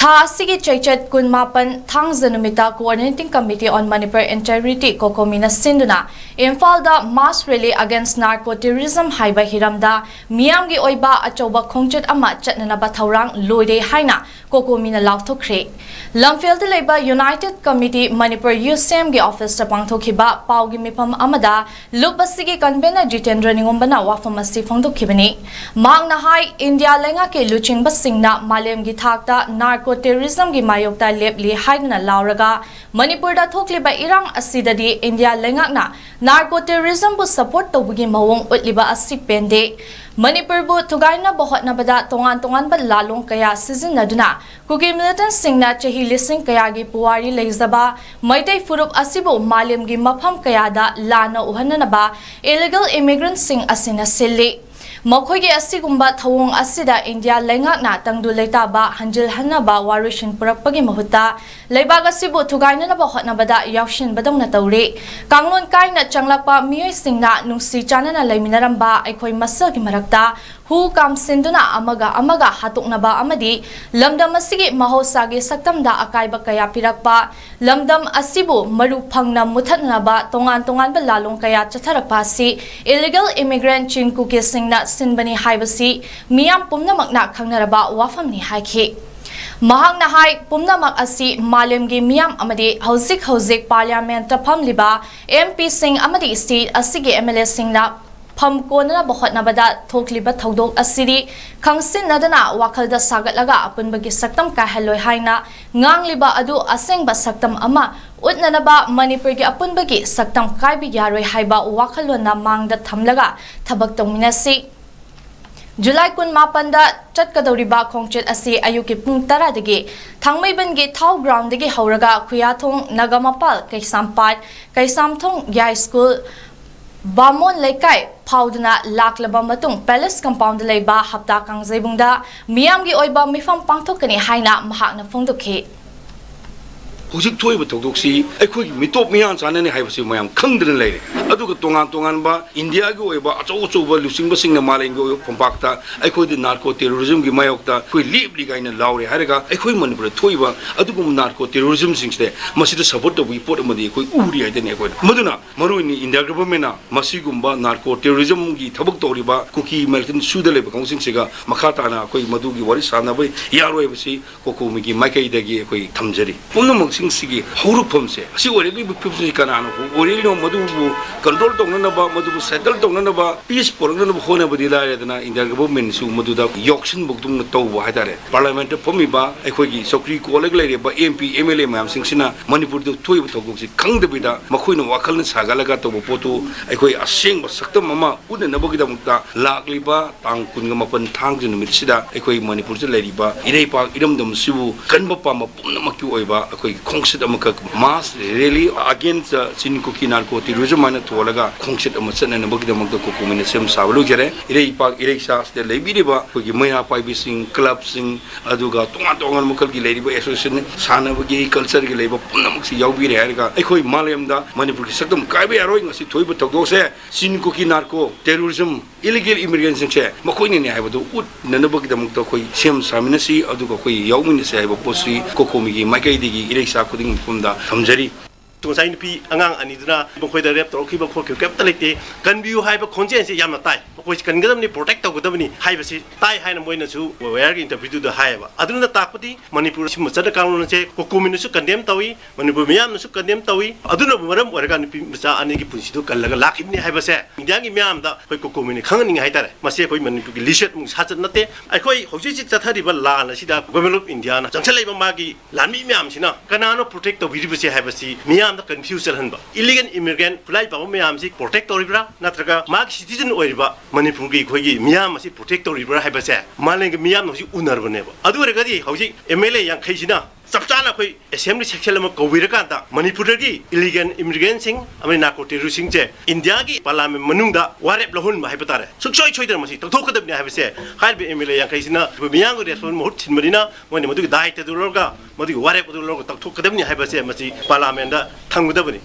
Asigi Chechet Kunmapan Thangzanumita Coordinating Committee on Manipur Integrity COCOMINA Sinduna Imphal Da Mass Rally Against Narco Terrorism Haiba Hiramda Miyamgi Oiba Achouba Khongchat Ama Chatnanaba Thaurang Loide Haina COCOMINA Lauthokre Lamphel de Labor United Committee Manipur USM gi Office Pangthokhiba Paugi Mipam Amada Lupasigi Convener Jitendra Ningombana Wafamasi Phongdokhibani Mangna Hai India Lenga ke Luchinba Singna Malem gi Thakta Narco Terrorism gi MAYOKTA lepli haidna lauraga Manipur da thokliba irang asidadi India lengakna Narco Terrorism bu support tobugi mawong utliba asik pende Manipur bu tugaina bohotna bada tongan ba lalong kaya sizinaduna kuki militant singna chahi lising kaya gi puwari leizaba maitai furup asibu malem gi mafam kaya da lana uhanna ba illegal immigrant sing asina silli Mokhogi asigumba thawong asida India lengakna tangdu leitaba hanjil hanaba warishin purakpagi mahuta leibaga sibu thugaina na bahotna bada yaushin badongna tawri kanglon kaina changlakpa miyoi singna nungsi chanana leiminaramba aikhoi masagi marakta hu kam sinduna amaga hatuknaba amadi lamdam asigi mahosagi saktamda akaiba kaya pirakpa lamdam asibu maru phangna muthatnaba tongan ba lalong kaya chatharakpa si illegal immigrant chinku ke singna sinbani haibasi miyam pumnamakna khangnaraba wafamni haikhi Mahangna hai pumnamak asi malemgi miyam amadi hauzik parliament ta phamliba MP Singh amadi state asigi MLA Singhna pham kona bahotna bada thokliba thodok asiri khangsin nadana wakhalda sagatlaga apunbagi saktam ka haloi haina ngangliba adu asengba saktam ama utnanaba Manipur gi apunbagi saktam kaibi yaroi haiba wakhalona mangda thamlaga thabak tongminasi July 18 da Chatkadouri Khongchat asi ayuki pung 10 dagi thangmaiban gi thau ground dagi hauraga khuyathong nagamapal kaisampat kaisamthong yai school Bamon Laikai Paudana Laklaba Matung Palace Compound Leiba Hapta Kangzaibungda Miyamgi Oiba Mifam Pangthokani Haina Mahakna Phongdokhe Hujik Toy with Todoxi, a quick mitop mian and any high mayam, Kundran lady. I took a tongan India go about also losing the Malingo from Pakta. I could the narco terrorism give Mayokta, who leave Liga in Lauri Haraga, a quick manipur Toiva, I took narco terrorism since there. Must support we put Madi, Uri, I didn't equate. Maduna, Maruni, India Government, Masigumba, narco terrorism, Tabaktoriba, Cookie, Melton, Sudale, Konsing Siga, Makatana, Koi Madugi, Warisana, Yaro, Kokomiki, Makai Dagi, Tamjeri. Sigi, Horupumse, see what it will be Canano, Orino Madubu, control Tonganaba, Madubu settle Tonganaba, peace Pornaba Honabadila in their government, so Maduda, Yokshin Bukdum Toba Hadare, Parliament of Pomiba, Equigi, Sokri, Colleglady, by MP, MLA, Mam Singsina, Manipur to Togosi, Kang the Bida, Makuino Wakal, Sagalaga, Tobopoto, Equi, a sing of Sakta Mama, Uda Nabogida, Lakliba, Tang Kungamapan, Tangs in the Midsida, Equi Manipur Ladiba, Irepa, Idam Dum Sibu, Kanbapama, Punamaku Oiba, Khongchat amaka mass rally against Sinkuki narco terrorism mana tolaga Khongchat amatsan na bagda magda COCOMINA sem sablu jare irei pak irei sas de lebidiba kogi maya paibi sing club sing aduga tongan mukal gi leiba association sana bagi culture gi leiba punamak si yaubi re harga ekhoi malayam da Manipur gi sakdam kaibe aroi ngasi thoiba togdo se Sinkuki narco terrorism illegal immigrants se makoi ne haibadu ut nanabagi da magda koi sem saminasi aduga koi yaumini se haiba posi COCOMI gi makai digi irei Kuding from the Hamjari. Sign P. Angang Anidra, Bokoida Reptor, Kibo Capitality, can you have a conscience Yamatai, which can get them protect of the Hivasi, Tai Hanamoina, who were interpreted the Hiva. Aduna Tapati, Manipur, Masada Karan, COCOMINA condemn Tawi, Manipur Miam condemn Tawi, Aduna Muram, or Gani Misa Aniki Pusitu, Kalak in Hivase, Yangi Miam, the COCOMINA, Hanging Haitare, Masia Manipur, Lishat, Hatanate, I call Hoshi Tatariba Lana, Sida, Government of Indiana, Jansaleva Magi, Lami Miam Sina, Canano protect the Vidivasi Hivasi, Miam. Confusion hanba illegal immigrant fly pa mayam si protector ibra natraga mag citizen oiba Manipur gi khogi miyam si protector ibra haibase maleng miyam no si unar baneba adu regadi hauji MLA yang khaisina Sapchana koi assembly section ma kowiraka Manipur gi illegal immigrant sing amai narco terrorist sing che India gi parliament manungda warep lahun ma haibatare suksoi choidar masi thokadab ni haibase khailbe MLA yang khaisina miyang gi respond mohut chinmarina moni madu dai te durga madu warep durga thokadab ni haibase masi parliament da thangudabani